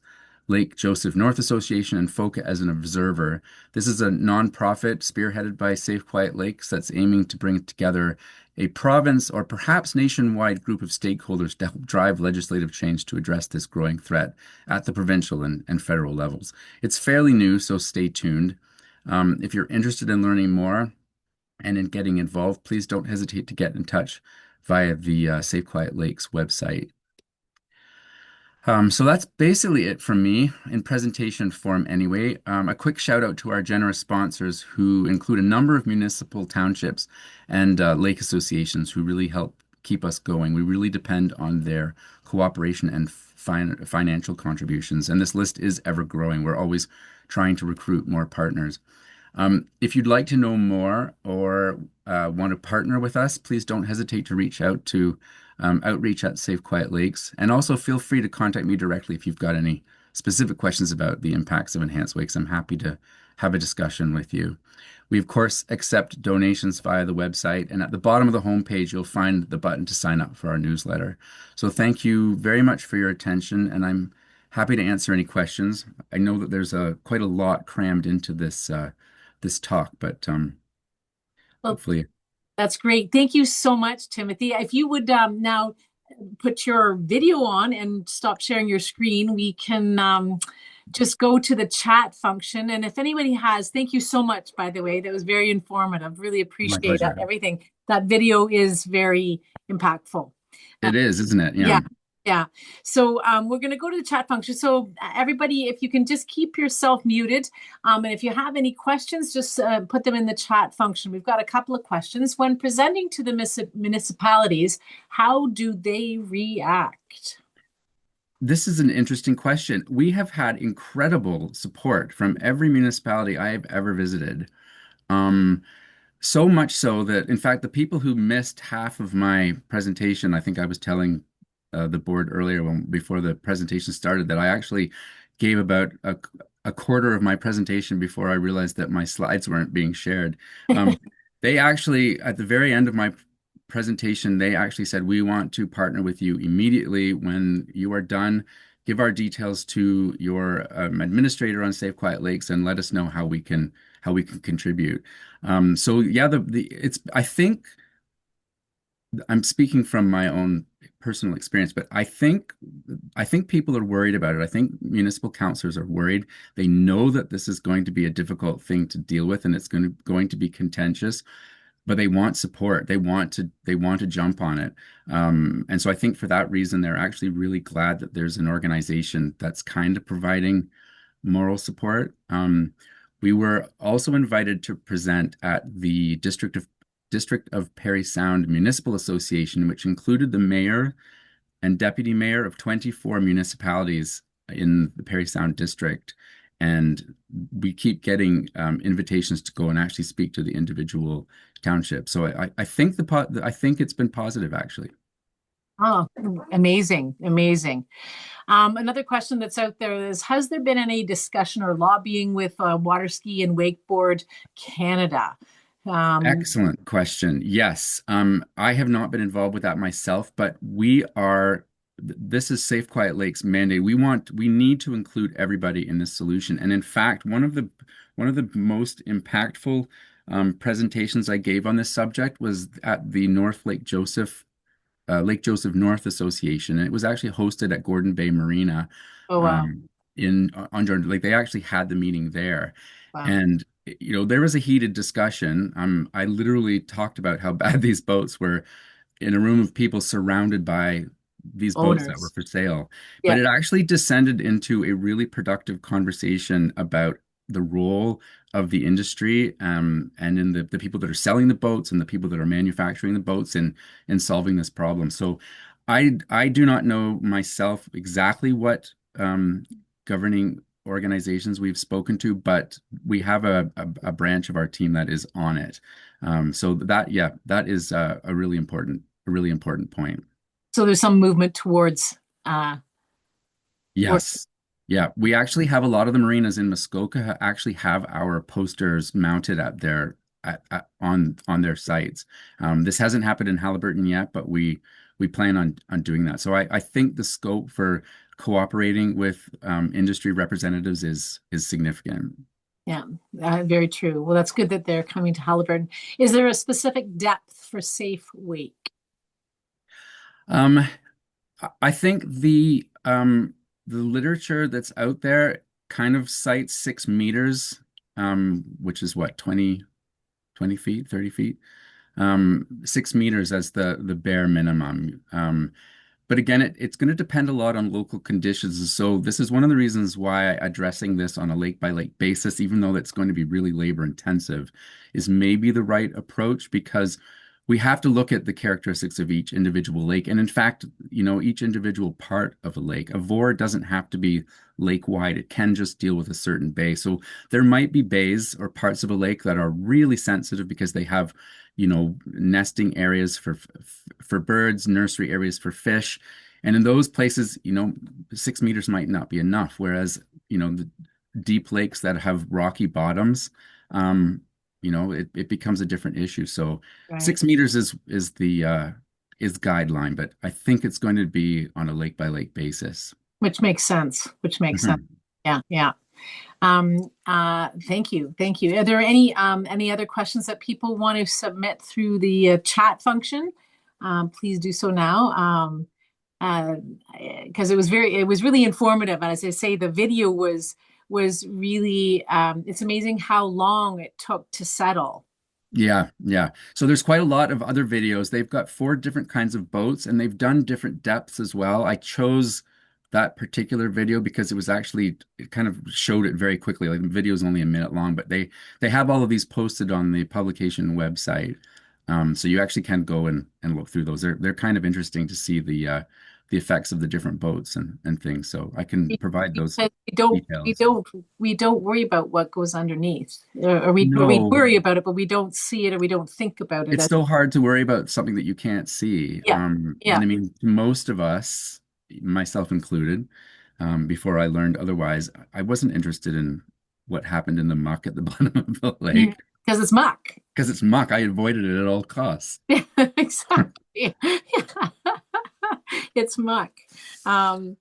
Lake Joseph North Association, and FOCA as an observer. This is a nonprofit spearheaded by Safe Quiet Lakes that's aiming to bring together a province or perhaps nationwide group of stakeholders to help drive legislative change to address this growing threat at the provincial and federal levels. It's fairly new, so stay tuned. If you're interested in learning more and in getting involved, please don't hesitate to get in touch via the Safe Quiet Lakes website. So that's basically it from me in presentation form anyway. A quick shout out to our generous sponsors who include a number of municipal townships and lake associations who really help keep us going. We really depend on their cooperation and financial contributions, and this list is ever growing. We're always trying to recruit more partners. If you'd like to know more or want to partner with us, please don't hesitate to reach out to outreach at Safe Quiet Lakes. And also feel free to contact me directly if you've got any specific questions about the impacts of enhanced wakes. I'm happy to have a discussion with you. We, of course, accept donations via the website. And at the bottom of the homepage, you'll find the button to sign up for our newsletter. So thank you very much for your attention. And I'm happy to answer any questions. I know that there's quite a lot crammed into this talk, but hopefully. That's great. Thank you so much, Timothy. If you would now put your video on and stop sharing your screen, we can just go to the chat function. And if anybody has, thank you so much, by the way. That was very informative. Really appreciate everything. That video is very impactful. It is, isn't it? Yeah. Yeah. So we're going to go to the chat function. So everybody, if you can just keep yourself muted. And if you have any questions, just put them in the chat function. We've got a couple of questions. When presenting to the municipalities, how do they react? This is an interesting question. We have had incredible support from every municipality I have ever visited. So much so that, in fact, the people who missed half of my presentation, I think I was telling the board earlier before the presentation started that I actually gave about a quarter of my presentation before I realized that my slides weren't being shared. They actually, at the very end of my presentation, they actually said, we want to partner with you immediately when you are done. Give our details to your administrator on Safe Quiet Lakes and let us know how we can contribute. So yeah, I think I'm speaking from my own personal experience, but I think people are worried about it. I think municipal councilors are worried. They know that this is going to be a difficult thing to deal with, and it's going to be contentious. But they want support. They want to jump on it. And so I think for that reason, they're actually really glad that there's an organization that's kind of providing moral support. We were also invited to present at the District of Parry Sound Municipal Association, which included the mayor and deputy mayor of 24 municipalities in the Parry Sound District. And we keep getting invitations to go and actually speak to the individual townships. So I think it's been positive, actually. Oh, amazing, amazing. Another question that's out there is, has there been any discussion or lobbying with Water Ski and Wakeboard Canada? Excellent question. Yes. I have not been involved with that myself, but this is Safe Quiet Lakes mandate. We need to include everybody in this solution. And in fact, one of the most impactful presentations I gave on this subject was at the Lake Joseph North Association. And it was actually hosted at Gordon Bay Marina. Oh, wow. On Jordan Lake. They actually had the meeting there. Wow. And there was a heated discussion. I literally talked about how bad these boats were in a room of people surrounded by these boats that were for sale. Yeah. But it actually descended into a really productive conversation about the role of the industry and in the people that are selling the boats and the people that are manufacturing the boats in solving this problem. So I do not know myself exactly what governing organizations we've spoken to, but we have a branch of our team that is on it. So that is a really important point. So there's some movement towards yes. Yeah, we actually have a lot of the marinas in Muskoka actually have our posters mounted at on their sites. This hasn't happened in Haliburton yet, but we plan on doing that. So I think the scope for cooperating with industry representatives is significant. Yeah, very true. Well, that's good that they're coming to Haliburton. Is there a specific depth for safe wake? I think the literature that's out there kind of cites 6 meters, which is what, 20 feet, 30 feet, 6 meters as the bare minimum. But again, it's going to depend a lot on local conditions. So this is one of the reasons why addressing this on a lake by lake basis, even though it's going to be really labor intensive, is maybe the right approach, because we have to look at the characteristics of each individual lake. And in fact, each individual part of a lake, a VOR doesn't have to be lake wide. It can just deal with a certain bay. So there might be bays or parts of a lake that are really sensitive because they have, nesting areas for birds, nursery areas for fish. And in those places, 6 meters might not be enough. Whereas, the deep lakes that have rocky bottoms, it becomes a different issue. So right. 6 meters is guideline, but I think it's going to be on a lake by lake basis. Which makes sense. sense. Yeah. Thank you. Are there any other questions that people want to submit through the chat function? Please do so now. Because it was really informative. And as I say, the video was really, it's amazing how long it took to settle. Yeah, yeah. So there's quite a lot of other videos. They've got four different kinds of boats and they've done different depths as well. I chose that particular video because it was actually it kind of showed it very quickly. Like the video is only a minute long, but they have all of these posted on the publication website. So you actually can go and look through those. They're kind of interesting to see the effects of the different boats and things. So I can provide those Because we don't we details. don't we don't worry about what goes underneath, or we No. worry about it, but we don't see it or we don't think about it It's as so hard to worry about something that you can't see. yeah, And yeah. I mean, most of us, myself included, before I learned otherwise, I wasn't interested in what happened in the muck at the bottom of the lake Because it's muck. because it's muck. I avoided it at all costs. Exactly. Yeah. It's muck. Um,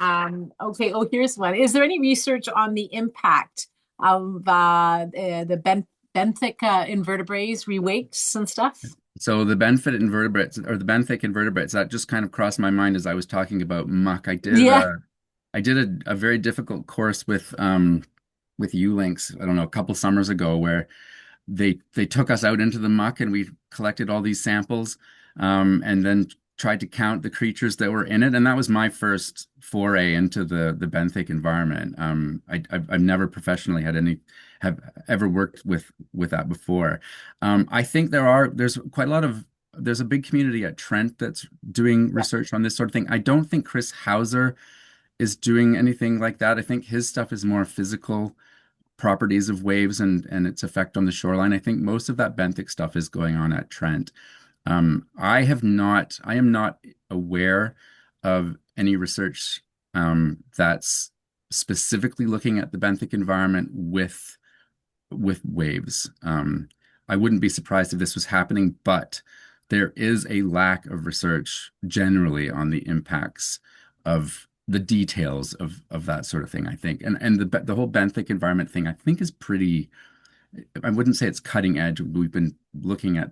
okay. Oh, here's one. Is there any research on the impact of the benthic invertebrates, rewakes and stuff? So the benthic invertebrates or the benthic invertebrates, that just kind of crossed my mind as I was talking about muck. Yeah. I did a very difficult course with ULinks, I don't know, a couple summers ago where they took us out into the muck and we collected all these samples and then tried to count the creatures that were in it. And that was my first foray into the benthic environment. I've never professionally have ever worked with that before. I think there's quite a lot of there's a big community at Trent that's doing research on this sort of thing. I don't think Chris Hauser is doing anything like that. I think his stuff is more physical properties of waves and its effect on the shoreline. I think most of that benthic stuff is going on at Trent. I am not aware of any research that's specifically looking at the benthic environment with waves. I wouldn't be surprised if this was happening, but there is a lack of research generally on the impacts of the details of that sort of thing, I think. And the whole benthic environment thing, I think is pretty, I wouldn't say it's cutting edge. We've been looking at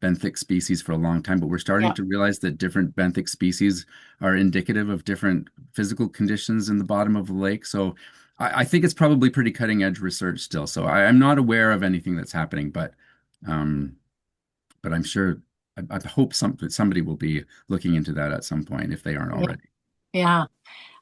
benthic species for a long time, but we're starting Yeah. to realize that different benthic species are indicative of different physical conditions in the bottom of the lake. So I think it's probably pretty cutting edge research still. So I'm not aware of anything that's happening, um, but I'm sure I hope somebody will be looking into that at some point if they aren't Yeah. already. Yeah.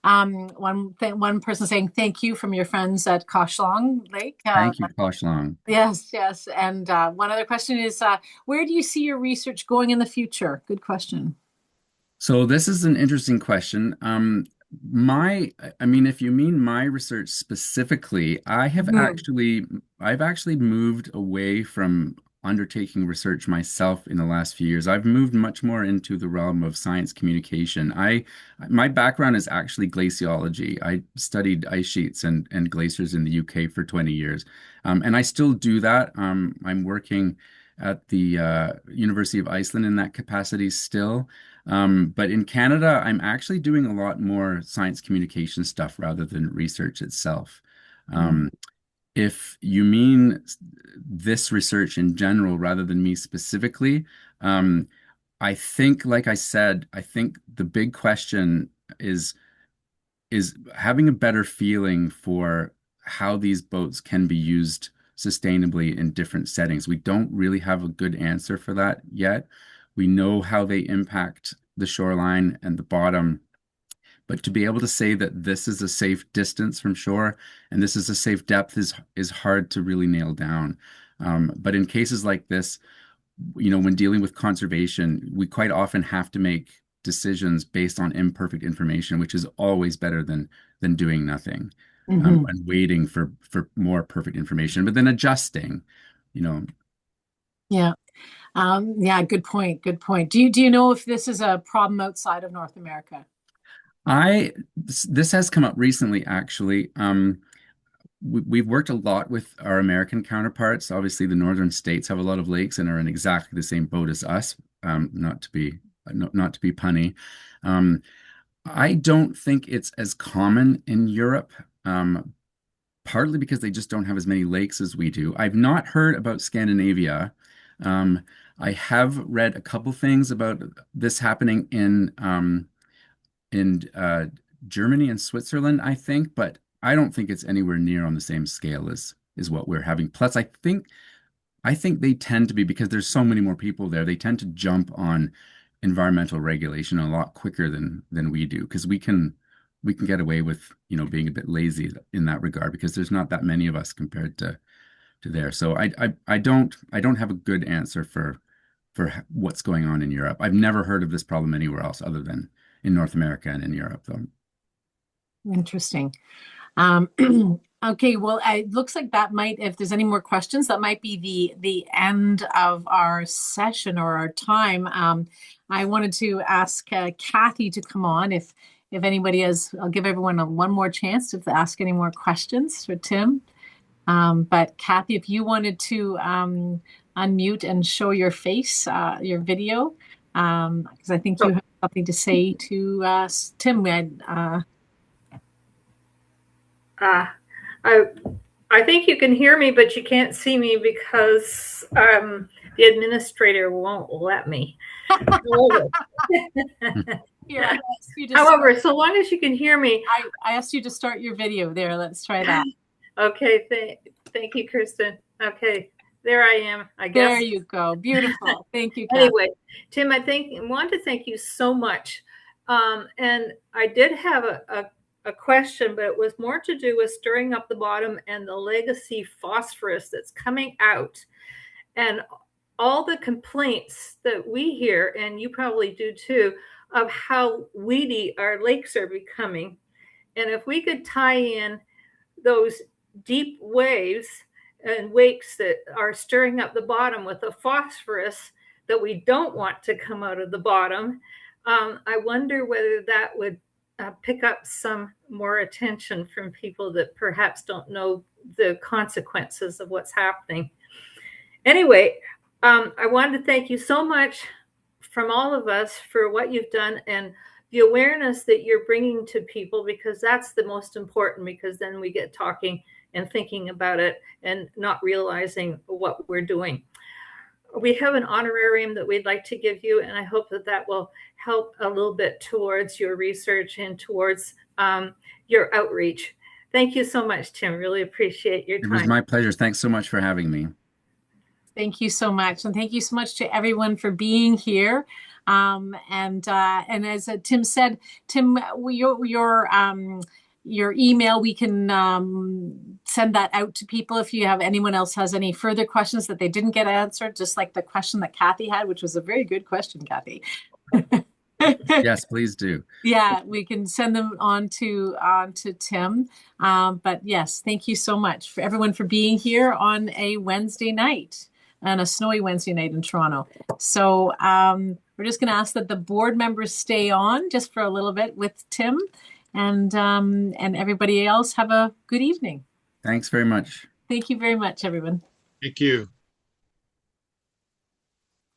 One person saying thank you from your friends at Koshlong Lake. Thank you, Kosh Long. Yes, yes. And one other question is, where do you see your research going in the future? Good question. So this is an interesting question. I mean, if you mean my research specifically, Mhm. I've actually moved away from undertaking research myself in the last few years. I've moved much more into the realm of science communication. My background is actually glaciology. I studied ice sheets and glaciers in the UK for 20 years. And I still do that. I'm working at the University of Iceland in that capacity still. But in Canada, I'm actually doing a lot more science communication stuff rather than research itself. Mhm. Um, if you mean this research in general rather than me specifically, I think, like I said, I think the big question is is having a better feeling for how these boats can be used sustainably in different settings. We don't really have a good answer for that yet. We know how they impact the shoreline and the bottom, but to be able to say that this is a safe distance from shore and this is a safe depth is hard to really nail down. But in cases like this, when dealing with conservation, we quite often have to make decisions based on imperfect information, which is always better than doing nothing, Mhm. and waiting for more perfect information, but then adjusting, you know. Yeah. Yeah, good point. Good point. Do you know if this is a problem outside of North America? This has come up recently, actually. We've worked a lot with our American counterparts. Obviously, the northern states have a lot of lakes and are in exactly the same boat as us. Not to be punny. Um, I don't think it's as common in Europe, partly because they just don't have as many lakes as we do. I've not heard about Scandinavia. Um, I have read a couple things about this happening in Germany and Switzerland, I think, but I don't think it's anywhere near on the same scale as what we're having. Plus, I think I think they tend to be, because there's so many more people there, they tend to jump on environmental regulation a lot quicker than we do, because we can get away with, being a bit lazy in that regard, because there's not that many of us compared to there. So I don't have a good answer for what's going on in Europe. I've never heard of this problem anywhere else other than in North America and in Europe, though. Interesting. Okay, well, it looks like that might, if there's any more questions, that might be the end of our session or our time. I wanted to ask Kathy to come on if anybody has. I'll give everyone one more chance to ask any more questions for Tim. But Kathy, if you wanted to unmute and show your face, your video, because I think you have something to say to Tim. I think you can hear me, but you can't see me because the administrator won't let me. Here, however, so long as you can hear me. I asked you to start your video there. Let's try that. Okay, thank you, Kristen. Okay, there I am, I guess. There you go. Beautiful. Thank you, Kathy. Anyway, Tim, I want to thank you so much. And I did have a question, but it was more to do with stirring up the bottom and the legacy phosphorus that's coming out. And all the complaints that we hear, and you probably do too, of how weedy our lakes are becoming. And if we could tie in those deep waves and wakes that are stirring up the bottom with the phosphorus that we don't want to come out of the bottom, I wonder whether that would pick up some more attention from people that perhaps don't know the consequences of what's happening. Anyway, I wanted to thank you so much from all of us for what you've done and the awareness that you're bringing to people, because that's the most important, because then we get talking and thinking about it and not realizing what we're doing. We have an honorarium that we'd like to give you, and I hope that will help a little bit towards your research and towards your outreach. Thank you so much, Tim. Really appreciate your time. It was my pleasure. Thanks so much for having me. Thank you so much. And thank you so much to everyone for being here. And as Tim said, Tim, your email, we can send that out to people if you have anyone else has any further questions that they didn't get answered, just like the question that Kathy had, which was a very good question, Kathy. Yes, please do. Yeah, we can send them on to Tim. But yes, thank you so much for everyone for being here on a Wednesday night, and a snowy Wednesday night in Toronto. So we're just going to ask that the board members stay on just for a little bit with Tim, and everybody else have a good evening. Thanks very much. Thank you very much, everyone. Thank you.